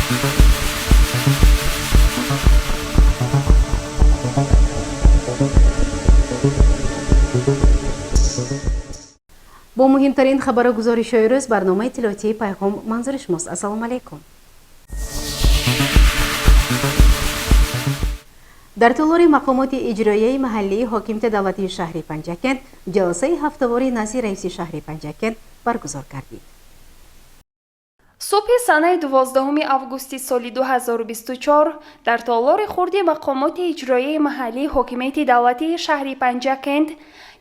با مهمترین خبر گزارش روز برنامه اطلاعاتی پیغام منظور شماست. السلام علیکم. در تالار مقامات اجرایی محلی حاکمیت دولتی شهر پنجکند جلسه هفته‌واری نزد رئیس شهر پنجکند برگزار گردید. صبح سنه 12 августи سال 2024 در تالار خرد مقامات اجرایی محلی حاکمیت دولتی شهر پنجکند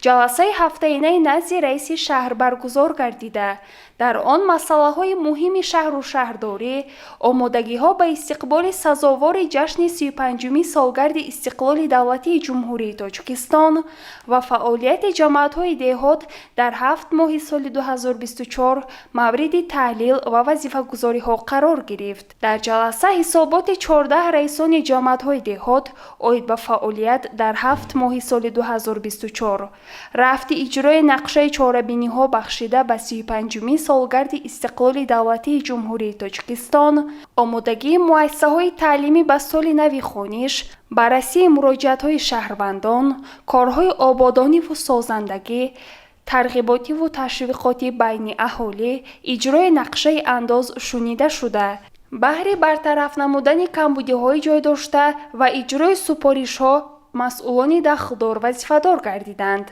جلسه هفته‌ای نزد رئیس شهر برگزار گردیده در آن مسائل مهم شهر و شهرداری، آمادگی‌ها به استقبال سزاوار جشن 35 سالگرد استقلال دولتی جمهوری تاجیکستان و فعالیت جماعت‌های دهات در 7 ماه سال 2024 مورد تحلیل و وظیفه‌گذاری‌ها قرار گرفت. در جلسه حسابات 14 رئیسان جماعت‌های دهات عاید به فعالیت در 7 ماه سال 2024 رفت اجرای نقشه چاره‌بینی‌ها بخشیده به 35 سالگرد استقلال دولتی جمهوری تاجیکستان، آمادگی مؤسسه‌های تعلیمی به سال نو خوانش، بررسی مراجعات‌های شهروندان، کارهای آبادانی و سازندگی، ترغیباتی و تشویقاتی بین اهالی، اجرای نقشه انداز شنیده شده. بهر برطرف نمودن کمبودی‌های جای داشته و اجرای سپارش‌ها مسئولان دخلدار وظیفه‌دار گردیدند.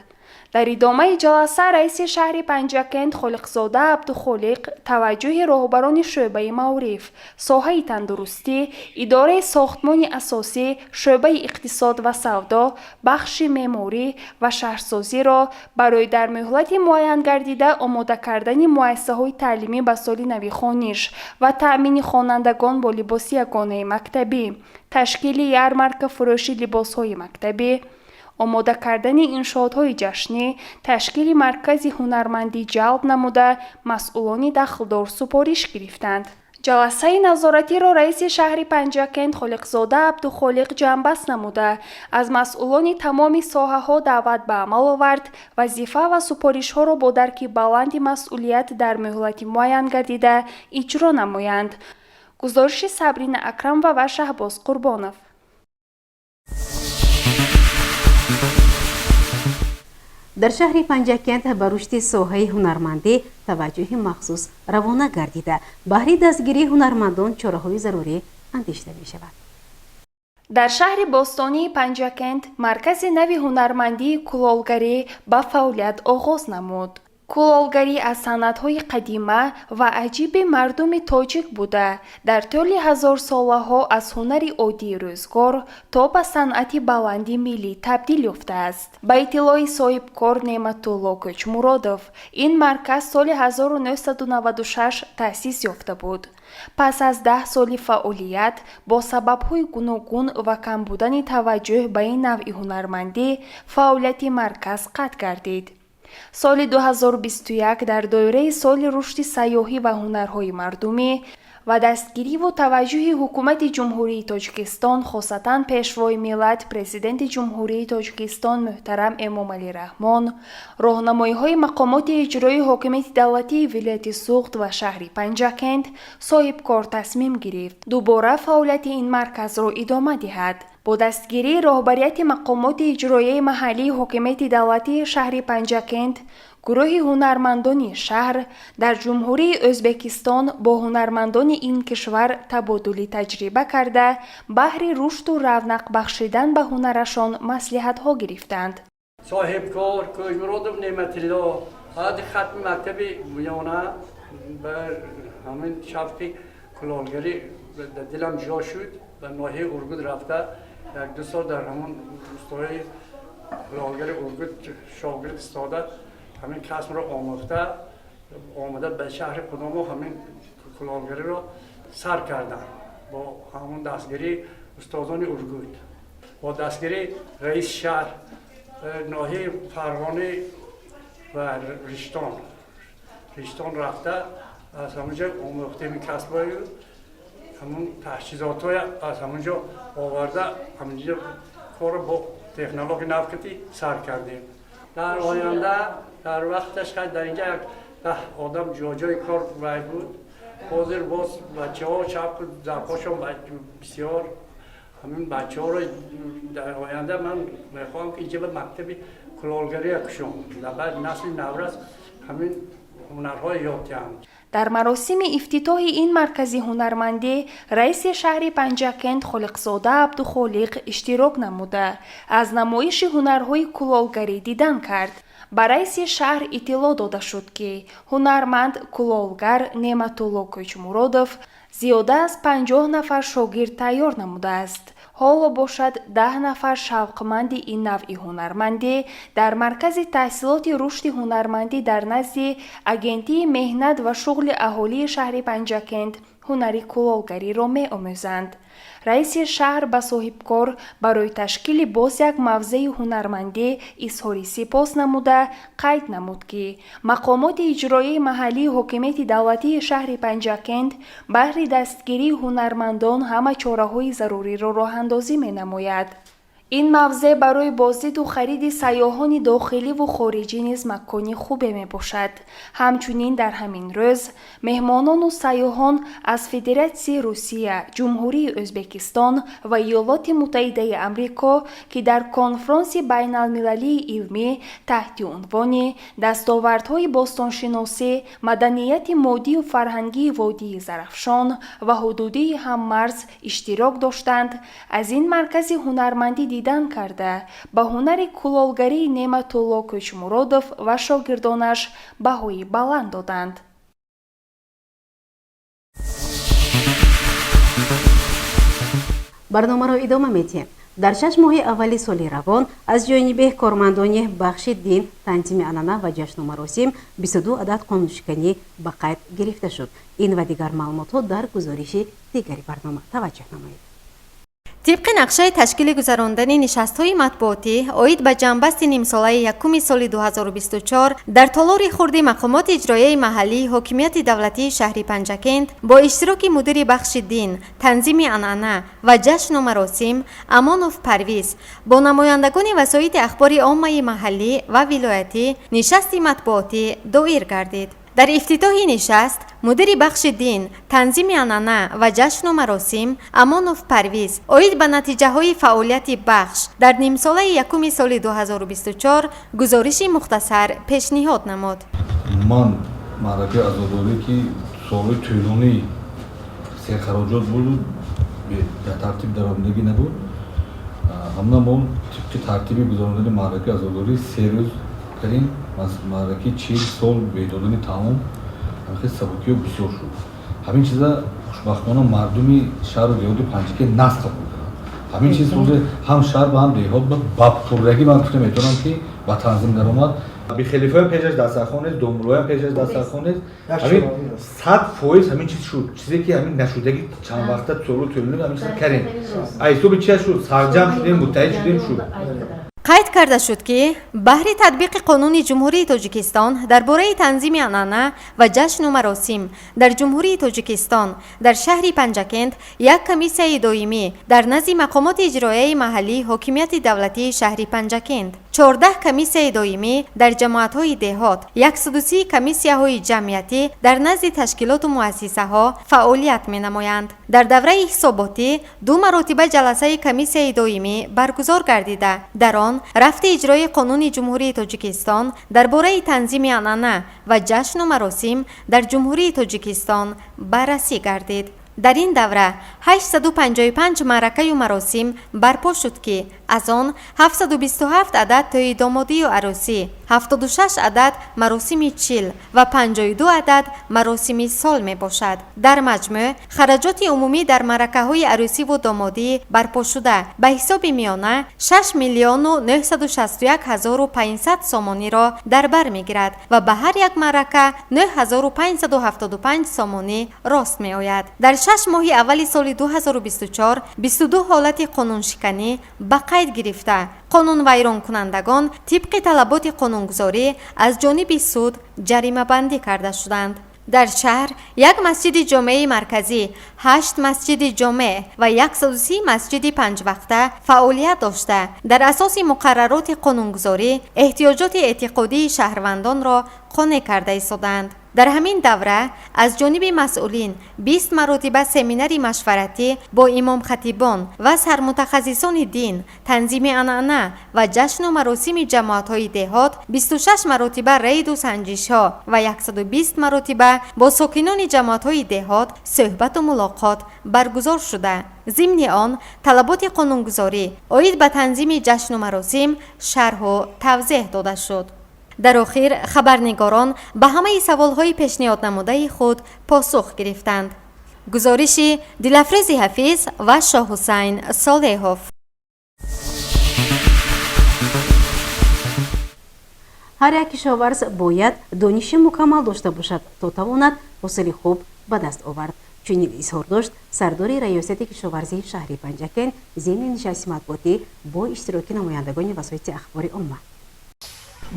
در ادامه جلسه رئیس شهر پنجکند خالقزاده عبدالخالق توجه راهبران شعبه معارف، ساحه تندرستی، اداره ساختمان اساسی، شعبه اقتصاد و سودا، بخش معماری و شهرسازی را برای در مهلت معین گردیده آماده کردن مؤسسه‌های تعلیمی به سال نو خوانش و تأمین خوانندگان با لباس یگانه مکتبی، تشکیل یارمارک فروش لباس‌های مکتبی، آماده کردن انشاءات‌های جشنی، تشکیل مرکز هنرمندی جلب نموده مسئولان دخلدار سپارش گرفتند. جلسه نظارتی را رئیس شهر پنجکند خالقزاده عبدالخالق جنببست نموده از مسئولان تمام ساحه‌ها دعوت به عمل آورد وظیفه و سپارش‌ها را با درک بلند مسئولیت در مهلت معین گردیده اجرا نمایند. گزارش صبرین اکرم و شهباز قربانов. در شهر پنجکند به رشد ساحه هنرمندی توجه مخصوص روانه گردیده بهر دستگیری هنرمندان چاره‌های ضروری اندیشیده می شود. در شهر باستانی پنجکند مرکز نو هنرمندی کلالگری به فعالیت آغاز نمود. کلالگری از صنعت‌های قدیمه و عجیب مردم تاجیک بوده در طول هزار ساله‌ها از هنر عادی روزگار تا به صنعت بلندی ملی تبدیل یافته است. به اطلاع صاحبکار نعمت‌الله کوچمرادov این مرکز سال 1996 تأسیس یافته بود. پس از 10 سال فعالیت با سبب‌های گوناگون و کم بودن توجه به این نوع هنرمندی فعالیت مرکز قطع گردید. سال 2021 در دایره سال رشد سیاحی و هنرهای مردمی و دستگیری و توجه حکومت جمهوری تاجیکستان خاصتاً پیشوای ملت پرزیدنت جمهوری تاجیکستان محترم امامعلی رحمان، راهنمایی‌های مقامات اجرایی حاکمیت دولتی ولایت سوخت و شهر پنجکند صاحبکار تصمیم گرفت دوباره فعالیت این مرکز را ادامه دهد. با دستگیری راهبریت مقامات اجرایی محلی حاکمیت دولتی شهر پنجکند، گروه هنرمندان شهر در جمهوری ازبکستان با هنرمندان این کشور تبادل تجربه کرده بهر رشد و رونق بخشیدن به هنرشان مصلحت‌ها گرفتند. صاحبکار کوچمرادov نعمت‌الله بعد ختم مکتب میانه بر همین شفتی کلالگری دلم جا شد و ناحیه ارگود رفته 1-2 سال در همون روستای کلالگری ارگود شاگرد استاده همین کسب را آمده به شهر کدام و همین کلالگری را سر کردن با همون دستگیری استادان ارگود با دستگیری رئیس شهر ناحیه فرغانه و رشتان رفته از همونجا آموخته می کسبایی همون تجهیزات های از همونجا آورده همونجا کار با تکنولوژی نفتی سر کردیم. در آینده در وقتش در اینجا یک آدم جای کار باید بود حاضر باز بچه ها چپ زبخاشون بسیار همین بچه ها رو در آینده من میخوام که اینجا به مکتب کلالگری کشم بعد نسل نورس همین هنرهای یاد دهم. در مراسم افتتاح این مرکز هنرمندی رئیس شهر پنجکند خالقزاده عبدالخالق اشتراک نموده از نمایش هنرهای کلالگری دیدن کرد. با رئیس شهر اطلاع داده شد که هنرمند کلالگر نعمتالله کوچمرودов زیاده از 50 نفر شاگرد تیار نموده است. حالا باشد 10 نفر شوقمند این نوع هنرمندی در مرکز تحصیلات رشد هنرمندی در نزد اگنتی مهنت و شغل اهالی شهر پنجکند هنری کلالگری را می آموزند. رئیس شهر به صاحبکار برای تشکیل باز یک موضع هنرمندی اظهار سپاس نموده قید نمود که مقامات اجرایی محلی حاکمیت دولتی شهر پنجکند بهر دستگیری هنرمندان همه چاره‌های ضروری را راه اندازی می نماید. این موضع برای بازدید و خرید سیاحان داخلی و خارجی نیز مکانی خوبی می باشد. همچنین در همین روز مهمانان و سیاحان از فدراسیون روسیه، جمهوری ازبکستان و ایالات متحده آمریکا که در کنفرانس بین المللی علمی تحت عنوان دستاوردهای باستانشناسی، مدنیت مادی و فرهنگی وادی زرافشان و حدودی هممرز اشتراک داشتند، از این مرکز هنرمندی دیدن کرده به هنر کلالگری نعمتالله کوچمرودов و شاگردانش بهای بلند دادند. برنامه را ادامه می‌دهیم. در 6 ماه اولی سال روان از جانب کارمندان بخش دین، تنظیم عنعنه و جشن و مراسم 22 عدد قانونشکنی به قید گرفته شد. این و دیگر معلومات در گزارش دیگری برنامه توجه نمایید. طبق نقشه تشکیل گذراندن نشست‌های مطبوعاتی عاید به جنبست نیمساله یکم سال 2024 در تالار خرد مقامات اجرایی محلی حاکمیت دولتی شهر پنجکند با اشتراک مدیر بخش دین، تنظیم عنعنه و جشن و مراسم امانوف پرویز با نمایندگان وسایط اخبار عامه محلی و ولایتی نشست مطبوعاتی دایر گردید. در افتتاح نشست مدیر بخش دین، تنظیم عنعنه و جشن و مراسم امانوف پرویز عاید به نتیجه های فعالیت بخش در نیم ساله یکم سال 2024 گزارش مختصر پیشنهاد نمود. من معرکه عزاداری که سال طولانی سرخراجات بود به ترتیب درآمدگی نبود، همنا ما طبق ترتیب گذراندن معرکه عزاداری 3 روز کردیم. معرکه 40 سال به دادن تمام خیلی سبکی و بسیار شد. همین چیزا خوشبختانه مردمی شهر و دیهات پنجکند نسل قبول کردن. همین چیز بود هم شهر و هم دیهات با پردگی من گفتم میتونم که با تنظیم درآمد به خلیفه پیشش دسترخوان است، دوملوی پیشش دسترخوان است. همین 100% همین چیز شد. چیزی که همین نشدگی چند وقته طول طولانی همین چیز کردیم. ایسو چی شد؟ سرجم شدیم، متحد شدیم شد. قید کرده شد که بهر تطبیق قانون جمهوری تاجیکستان درباره تنظیم عنعنه و جشن و مراسم در جمهوری تاجیکستان در شهر پنجکند یک کمیسیون دائمی در نزد مقامات اجرایی محلی حاکمیت دولتی شهر پنجکند، 14 کمیسیون دائمی در جماعت‌های دهات، 130 کمیسیون‌های جمعیتی در نزد تشکیلات و مؤسسه‌ها فعالیت می‌نمایند. در دوره حساباتی 2 مرتبه جلسه کمیسیون دائمی برگزار گردیده. در آن رفت اجرای قانون جمهوری تاجیکستان درباره تنظیم عنعنه و جشن و مراسم در جمهوری تاجیکستان بررسی گردید. در این دوره 855 معرکه و مراسم برپا شد که از آن 727 عدد توی دامادی و عروسی، 76 عدد مراسم چیل و 52 عدد مراسم سال می باشد. در مجموع خرجات عمومی در معرکه های عروسی و دامادی برپا شده به حساب میانه 6,961,500 سامانی را در بر می گیرد و به هر یک معرکه 9,575 سامانی راست می آید. در 6 ماه اول سال 2024 22 حالت قانون شکنی به قید گرفته قانون ویران کنندگان طبق طلبات قانونگذاری از جانب سود جریمه بندی کرده شدند. در شهر یک مسجد جامع مرکزی، 8 مسجد جامع و 130 مسجد 5 وقته فعالیت داشته در اساس مقررات قانونگذاری احتیاجات اعتقادی شهروندان را قانع کرده ایستادند. در همین دوره از جانب مسئولین 20 مرتبه سمیناری مشورتی با امام خطیبان و سرمتخصصان دین، تنظیم عنعنه و جشن و مراسم جماعت‌های دهات، 26 مرتبه رید و سنجش‌ها و 120 مرتبه با ساکنان جماعت‌های دهات صحبت و ملاقات برگزار شده. ضمن آن طلبات قانونگذاری عاید به تنظیم جشن و مراسم شرح و توضیح داده شد. در آخر خبرنگاران به همه سوالهای پیشنهاد نموده خود پاسخ گرفتند. گزارش دلافریز حفیظ و شاه حسین صالحوف. هر یک کشاورز باید دانش مکمل داشته باشد تا تواند حاصل خوب به دست آورد. چنین اظهار داشت سردار ریاست کشاورزی شهر پنجکن ضمن نشست مطبوعاتی با اشتراک نمایندگان وسایط اخبار عامه.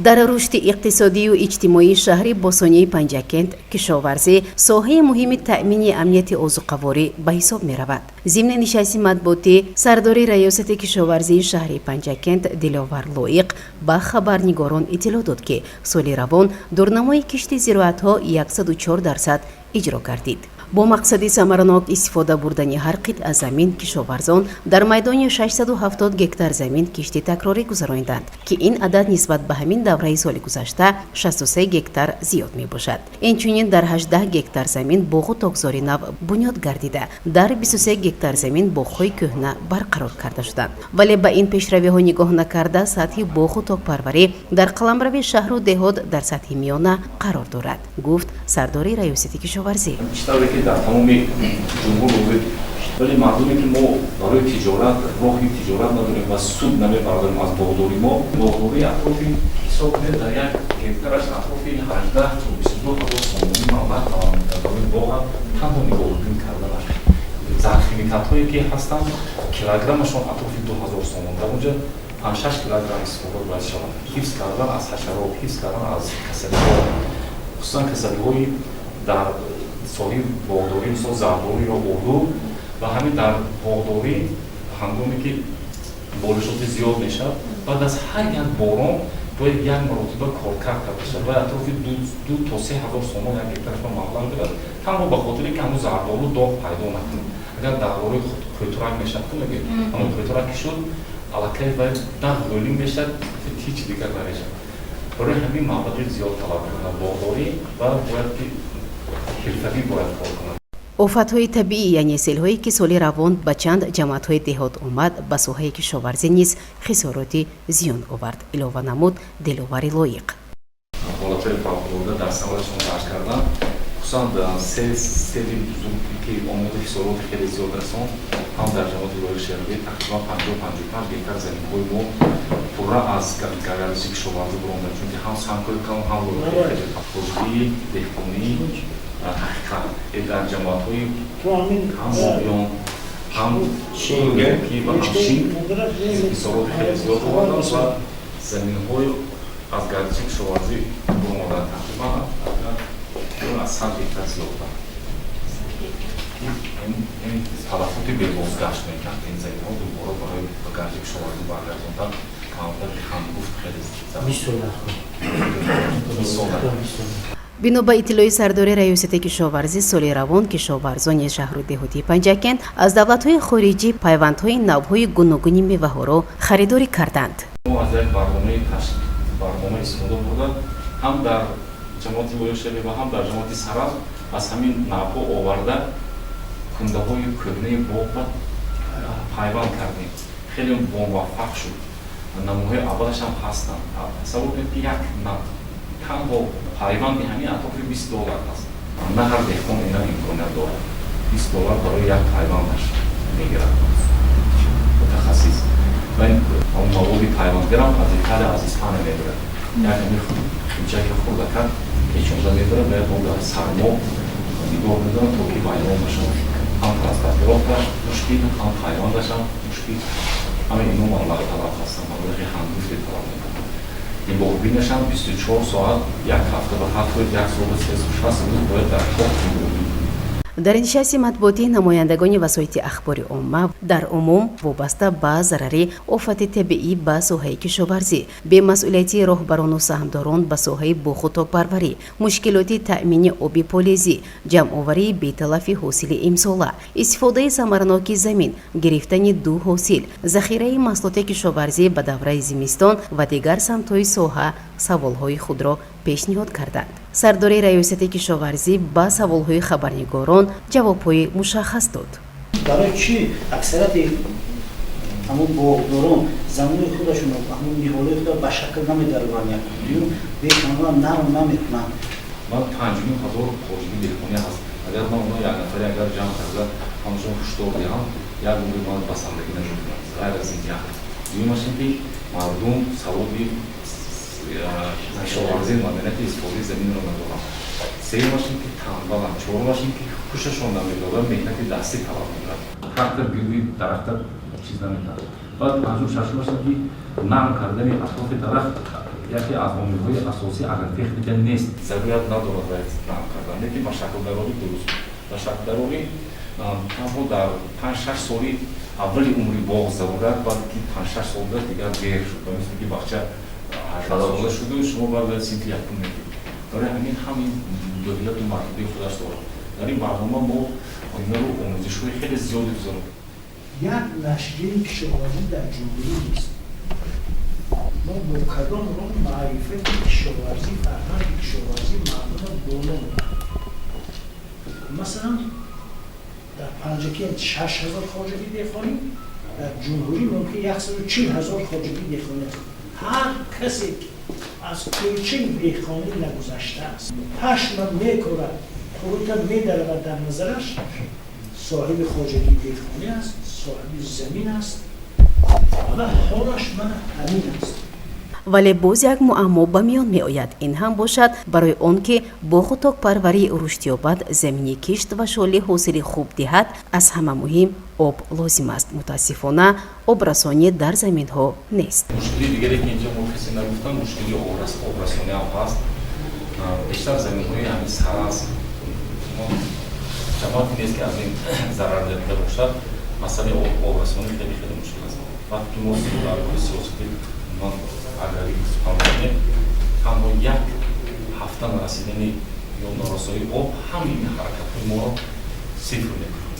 در رشد اقتصادی و اجتماعی شهر باسانی پنجکند کشاورزی ساحه مهم تأمین امنیت عضوقواری به حساب می رود. ضمن نشست مطبوعاتی سردار ریاست کشاورزی شهر پنجکند دلاور لایق به خبرنگاران اطلاع داد که سال روان دورنمای کشت زراعت‌ها 104% اجرا گردید. با مقصد ثمرناک استفاده بردن هر قطعه زمین کشاورزان در میدان 670 گکتار زمین کشتی تکراری گذراندند که این عدد نسبت به همین دوره سال گذشته 63 گکتار زیاد می باشد. اینچنین در 18 گکتار زمین باغ و تاکزاری نو بنیاد گردیده، در 23 گکتار زمین باغ‌های کهنه برقرار کرده شدند. ولی به این پیشروی‌ها نگاه نکرده سطح باغ و تاک پروری در قلمرو شهر و دهات در سطح میانه قرار دارد، گفت سردار ریاست کشاورزی. در تمام جمهور بود، ولی مردمی که ما برای تجارت راهی تجارت نداریم و سود نمیبردیم از باغداری ما باغداری اطرافی حساب کنید در یک گکتارش اطرافی 18 تا 22 هزار سومانی مبلغ توانید در باغ تنها نگاهداری کرده باشد. زرخیمیکات‌هایی که هستند کیلوگرمشون اطرافی 2000 سومان، در اونجا 5-6 کیلوگرم استفاده باید شود. حفظ کردن از حشرات، حفظ کردن از کسلی‌ها، خصوصا کسلی‌های در سالی باغداری مثل زرداری یا اردو و همین در باغداری هنگامی که بارشات زیاد میشه بعد از هر یک باران باید یک مرتبه کارکرد کرده شد و اطرافی 2 تا 3 هزار سومان یک گکتارش مبلغ دارد، تنها به خاطری که همون زردارو داغ پیدا نکنه. اگر دغدغه‌های قیتورک میشه کنه همون قیتورک شد الکی باید دغ گلی میشه هیچ دیگر نمیشه. برای همین مبلغ زیاد طلب میکنه باغداری و باید آفت‌های طبیعی یعنی سیل‌هایی که سال روان به چند جماعت‌های دهات آمد به ساحه کشاورزی نیز خساراتی زیان آورد. علاوه نمود دلاور لایق. حالت‌های فوق‌العاده در سوالشون درک کردن، خصوصا در سری بزرگی که آمود خسارات خیلی زیاد رساند، هم در جماعت لایق شهری تقریبا 50-55 گکتار زمین‌های ما پورا از گردش کشاورزی برآمده، چون که هم سنگ‌های کم هم لایق خودرویی، دهقانی حقیقت در جماعت‌های هم آبیان هم گرکی و هم شین خسارات خیلی زیاد آمدن و زمین‌های از گردش کشاورزی برآمدن تقریبا از 100 گکتار زیاد بود. این تلفاتی به بازگشت می‌کرد این زمین‌ها دوباره برای گردش کشاورزی برگرداندن همونطور که هم گفت خیلی زیاد. بنا به اطلاع سردار ریاست کشاورزی سال روان کشاورزان شهر و دهاتی پنجکند از دولت‌های خارجی پیوندهای نوهای گوناگون میوه‌ها را خریداری کردند. ما از یک برنامه استفاده بردیم هم در جماعت لایق شهری و هم در جماعت سرز از همین نوها آورده کنده‌های کهنه باغ را پیوند کردیم. خیلی موفق شد. نموهای اولش هم هستند. تصور کنید که یک تنها پیوندی همین اطرافی $20 هست. نه هر دهقان اینا امکانیت دارد. $20 برای یک پیوندش میگیرد. متخصص. و این مواد پیوندگرم از ایتالیا از اسپانیا میبرد. یعنی کوچک خورده کرد که چونده میبرد باید با سرما نگاه میدارم تا که پیوند بشن. هم ترانسپورتیرات مشکل هم پیوندش هم مشکل. همه اینو مبلغ طلب هستن. مبلغ هنگفتی طلب میکنن. این باغبینش هم 24 ساعت یک هفته و 7 روز یک سال 360 روز باید در کار дар нишасти матбуотӣ намояндагони васоити ахбори омма дар умум вобаста ба зарари офати табиӣ ба соҳаи кишоварзӣ, бемасъулияти роҳбарону саҳмдорон ба соҳаи бохӯтокпарварӣ, мушкилоти таъмини оби полезӣ, ҷамъоварии беталафи ҳосили имсола, истифодаи самараноки замин, гирифтани ду ҳосил, захираи маҳсулоти кишоварзӣ ба давраи зимистон ва дигар самтҳои соҳа саволҳои худро пешниҳод карданд. сардори раёсати кишоварзӣ ба саволҳои хабарнигорон ҷавобҳои мушаххас дод. барои чӣ аксарияти ҳамон боғдорон замони худашон ҳамон ниҳолаи худро ба шакл намедарованд, бекамола наметунанд. ман 5000 хоҷигӣ дилхони ҳаст. агар ман оно як нафаре агар ҷамъ карда ҳамашон ҳуштор диҳам, як умри ман басандагӣ нашудам. ғайр аз ин як. дуюмаш ин ки мардум савоби кишоварзӣ маданияти истифодаи заминро надоранд. сеюмаш ин ки танбаланд. чорумаш ин ки ҳушашон намедоранд, меҳнати дастӣ талаб мекунанд. трактор гирди дарахта чиз наметавонад. баъд панҷум шашумаш ин ки нарм кардани атрофи дарахт яке аз омилҳои асосӣ агротехника нест. зарурият надорад бояд нарм кардан, лекин ба шаклдарорӣ дуруст. ба шаклдарорӣ танҳо дар 5-6 соли аввали умри боғ зарурат, баъд ки 5-6 сол дар дигар дер шуд. ба мисли ки бахча 18 сола шуду, шумо барояд синфи якум мегиред. барои ҳамин ҳамин доҳияту маҳдудии худаш дорад. дар ин барнома мо оинаро омӯзишҳои хеле зиёде гузаронем. як нашрияи кишоварзӣ дар ҷумҳурӣ нест. мо бо кадом роҳ маърифати кишоварзӣ, фарҳанги кишоварзӣ мардумро боло мебарем? масалан дар панҷакент 6000 хоҷагӣ дехонӣ, дар ҷумҳурӣ мумкин 140000 хоҷагӣ дехонӣ аст. ҳар касе аз кӯчаи дехонӣ нагузаштааст. 8 ман мекорад, хурӯта медаравад дар назараш, соҳиби хоҷагӣ дехонӣ аст, соҳиби замин аст ва ҳолаш мана ҳамин аст. вале боз як муаммо ба миён меояд. ин ҳам бошад барои он ки бохӯтокпарварӣ рушд ёбад, замини кишт ва шоли ҳосили хуб диҳад, аз ҳама муҳим об лозим аст. мутаассифона обрасонӣ дар заминҳо нест. мушкили дигаре ки инҷо мо касе нагуфтам, мушкили обрасонӣ ҳам ҳаст. бештар заминҳои ҳамин сараз ҷамоати нест ки аз ин зарар дида бошад. масъалаи обрасонӣ хеле хеле мушкил аст. вақти мо дар роҳи сиёсати ман агари сухан танҳо як ҳафта нарасидани ё норасоии об ҳамин ҳаракатҳои моро сифр мекунад.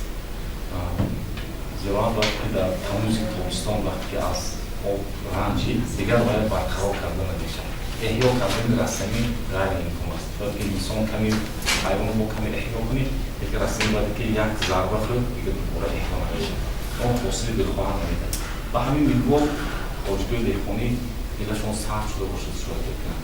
зеро вақте дар тамӯзи тобистон вақте ки аз об ранҷи дигар бояд барқарор карда намешавад. эҳё кардани расамӣ ғайриимкон аст. бояд ки инсон каме ҳайвонро каме эҳё кунӣ, лекин расамӣ бояд ки як зарба хӯрд дигар дубора эҳё намешавад. он ҳосили дилхоҳа намедиҳад. ба ҳамин минвор хоҷигои дехонӣ дилашон сард шуда бошад шояд бекунад.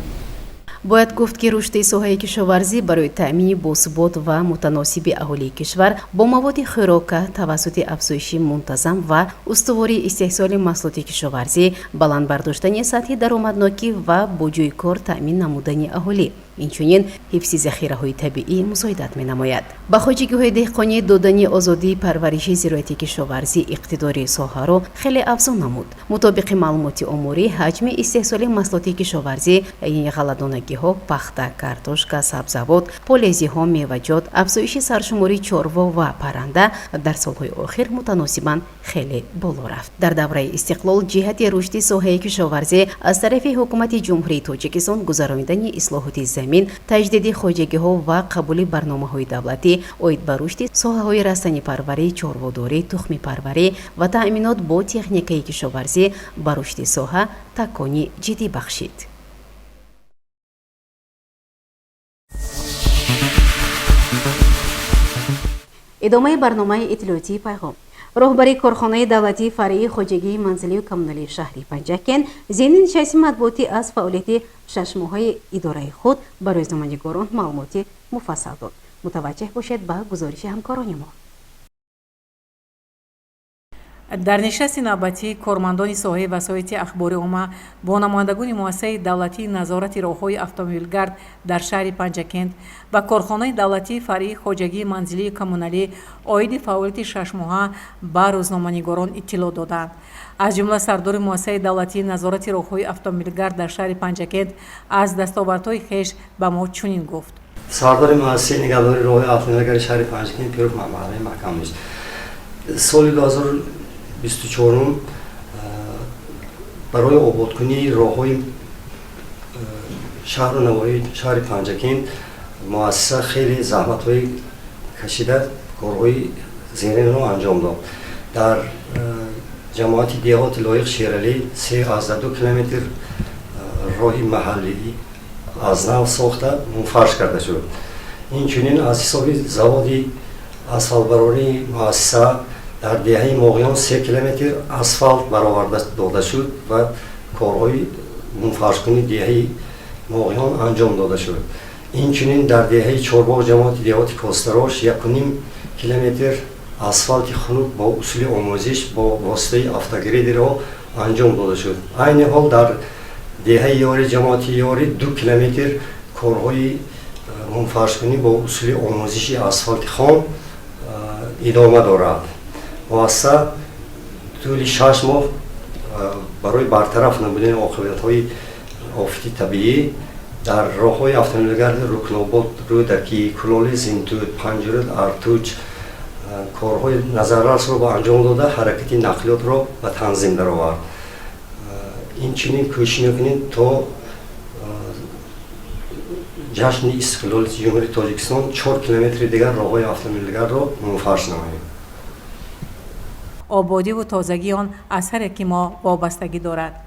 бояд гуфт ки рушди соҳаи кишоварзӣ барои таъмини босубот ва мутаносиби аҳолии кишвар бо маводи хӯрока тавассути афзоиши мунтазам ва устувории истеҳсоли маҳсулоти кишоварзӣ, баланд бардоштани сатҳи даромаднокӣ ва бо ҷойи кор таъмин намудани аҳолӣ, инчунин ҳифзи захираҳои табиӣ мусоидат менамояд. ба хоҷигиҳои деҳқонӣ додани озодии парвариши зирояти кишоварзӣ иқтидори соҳаро хеле афзун намуд. мутобиқи маълумоти омурӣ, ҳаҷми истеҳсоли маҳсулоти кишоварзӣ, яъни ғалладонагиҳо, пахта, картошка, сабзавот, полезиҳо, меваҷот, афзоиши саршумори чорво ва парранда дар солҳои охир мутаносибан хеле боло рафт. дар давраи истиқлол ҷиҳати рушди соҳаи кишоварзӣ аз тарафи ҳукумати ҷумҳурии Тоҷикистон гузарондани ислоҳоти замин, таҷдиди хоҷагиҳо ва қабули барномаҳои давлатӣ оид ба рушди соҳаҳои растанипарварӣ, чорводорӣ, тухмипарварӣ ва таъминот бо техникаи кишоварзӣ ба рушди соҳа такони ҷиддӣ бахшид. идомаи барномаи иттилоотии пайғом. роҳбари корхонаи давлатии фаръии хоҷагии манзилию коммуналии шаҳри Панҷакент зини нишасти матбуотӣ аз фаъолияти шашмоҳаи идораи худ ба рӯзноманигорон маълумоти муфассал дод. мутаваҷҷеҳ бошед ба гузориши ҳамкорони мо. дар нишасти навбатӣ кормандони соҳаи васоити ахбори омма бо намояндагони муассисаи давлатии назорати роҳҳои автомобилгард дар шаҳри Панҷакент ва корхонаи давлатии фаръии хоҷагии манзилии коммуналӣ оиди фаъолияти шашмоҳа ба рӯзноманигорон иттилоъ доданд. аз ҷумла сардори муассисаи давлатии назорати роҳҳои автомобилгард дар шаҳри Панҷакент аз дастовардҳои хеш ба мо чунин гуфт. سردار مؤسسه نگهداری راههای افزونگر شهر پنجکین پیروز محمدعلی محکم نیست. سال 2024 برای آبادکنی راههای شهر و نواحی شهر پنجکین مؤسسه خیلی زحمت‌های کشیده کارهای زیرین رو انجام داد. در جماعت دیهات لایق شیرالی 3.2 کیلومتر راه محلی از نو ساخته منفرش کرده شد. این چنین از حساب زواد اسفالتبرانی مؤسسه در دهه ماغیان 3 کیلومتر اسفالت برآورده داده شد و کارهای منفرش کنی دهه ماغیان انجام داده شد. این چنین در دهه چهارباغ جماعت دیهات کاستراش 1.5 کیلومتر اسفالت خنک با اصول آموزش با واسطه افتگرید را انجام داده شد. این حال در دهه یاری جماعت یاری 2 کیلومتر کارهای منفرش کنی با اصول آموزشی اسفالت خام ادامه دارد. مؤسسه طول 6 ماه برای برطرف نمودن عاقبت‌های آفت طبیعی در راه‌های افزونگرد رکناباد، رودکی، کلال، زینتود، پنجرد، ارتوج کارهای نظررس را با انجام داده حرکت نقلیات را به تنظیم درآورد. این چنین کوشش می‌کنیم تا جشن استقلال جمهوری تاجیکستان 4 کیلومتر دیگر راه‌های افزونگرد را منفرش نماییم. آبادی و تازگی آن از هر یک ما وابستگی دارد.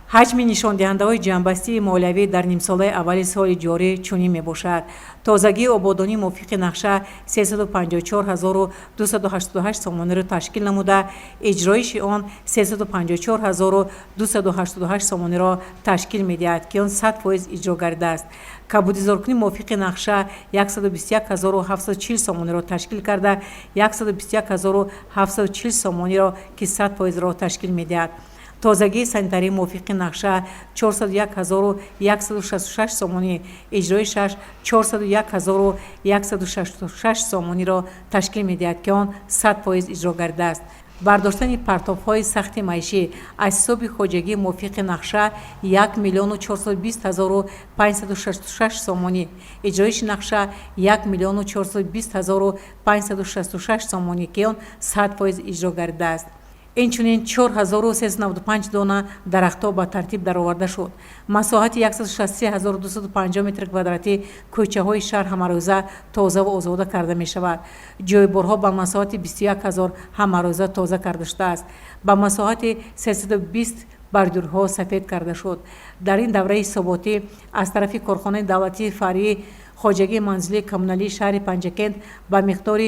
حجم نشاندهنده‌های جنبستی مالیوی در نیم ساله اول سال جاری چنین میباشد. تازگی آبادانی موافق نقشه 354288 سامانه را تشکیل نموده، اجرایش آن 354288 سامانه را تشکیل می‌دهد که آن 100% اجرا گردیده است. کبودی‌زارکنی موافق نقشه 121740 سامانه را تشکیل کرده، 121740 سامانه را که 100% را تشکیل می‌دهد. تازگی سانیتاری موافق نقشه 401166 سامانی اجرایش 401166 سامانی را تشکیل می‌دهد که آن 100% اجرا گردیده است. برداشتن پرتاب‌های سخت معیشی از حساب خواجگی موافق نقشه 1,420,566 سامانی اجرایش نقشه 1,420,566 سامانی که آن 100% اجرا گردیده است. اینچنین 4395 دانه درخت‌ها به ترتیب درآورده شد. مساحت 163250 متر کвадрати کوچه‌های شهر همروزه تازه و آزاده کرده می‌شود. جایبرها به مساحت 21000 همروزه تازه کرده شده است. به مساحت 320 بردورها سفید کرده شد. در این دوره ثباتی از طرف کارخانه دولتی فرعی خواجگی منزلی کمونالی شهر پنجکند به مقدار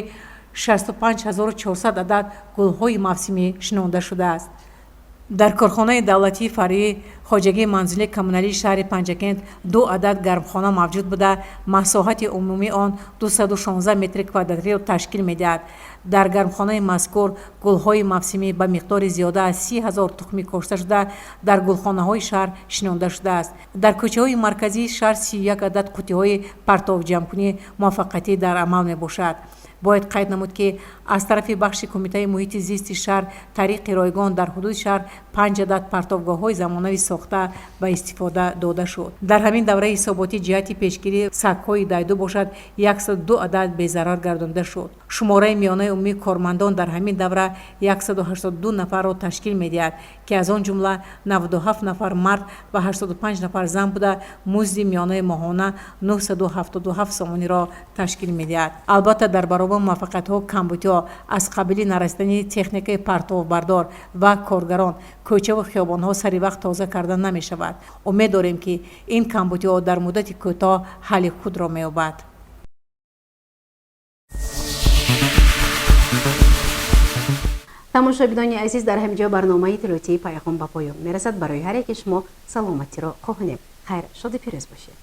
65400 عدد گل‌های موسمی شنونده شده است. در کارخانه دولتی فرعی خواجگی منزلی کمونالی شهر پنجکند 2 عدد گرمخانه موجود بوده، مساحت عمومی آن 216 متر کвадрати را تشکیل می‌دهد. در گرمخانه مذکور گل‌های موسمی به مقدار زیاده از 30000 تخم کاشته شده در گلخانه‌های شهر شنونده شده است. در کوچه‌های مرکزی شهر 31 عدد قوطی‌های پرتاب جمع‌کنی موفقیتی در عمل میباشد. باید قید نمود که از طرف بخش کمیته محیط زیست شهر طریق رایگان در حدود شهر 5 عدد پرتابگاه‌های زمانوی ساخته و استفاده داده شد. در همین دوره حساباتی جهت پیشگیری سگ‌های دایدو باشد 102 عدد بی‌ضرر گردانده شد. شماره میانه عمومی کارمندان در همین دوره 182 نفر را تشکیل می‌دهد که از آن جمله 97 نفر مرد و 85 نفر زن بوده. مزد میانه ماهانه 977 سامانی را تشکیل می‌دهد. البته در برابر موفقیت‌ها کمبودی‌ها از قبیل نرسیدنی تکنیک پرتاب بردار و کارگران کوچه و خیابان‌ها سری وقت تازه کردن نمی‌شود. امید داریم که این کمبودی‌ها در مدت کوتاه حل خود را می‌یابد. тамошобинони азиз дар ҳамиҷо барномаи тилоятии пайғом ба поён мерасад. барои ҳар яке шумо саломатиро хоҳонем. хайр, шоди пирӯз бошед.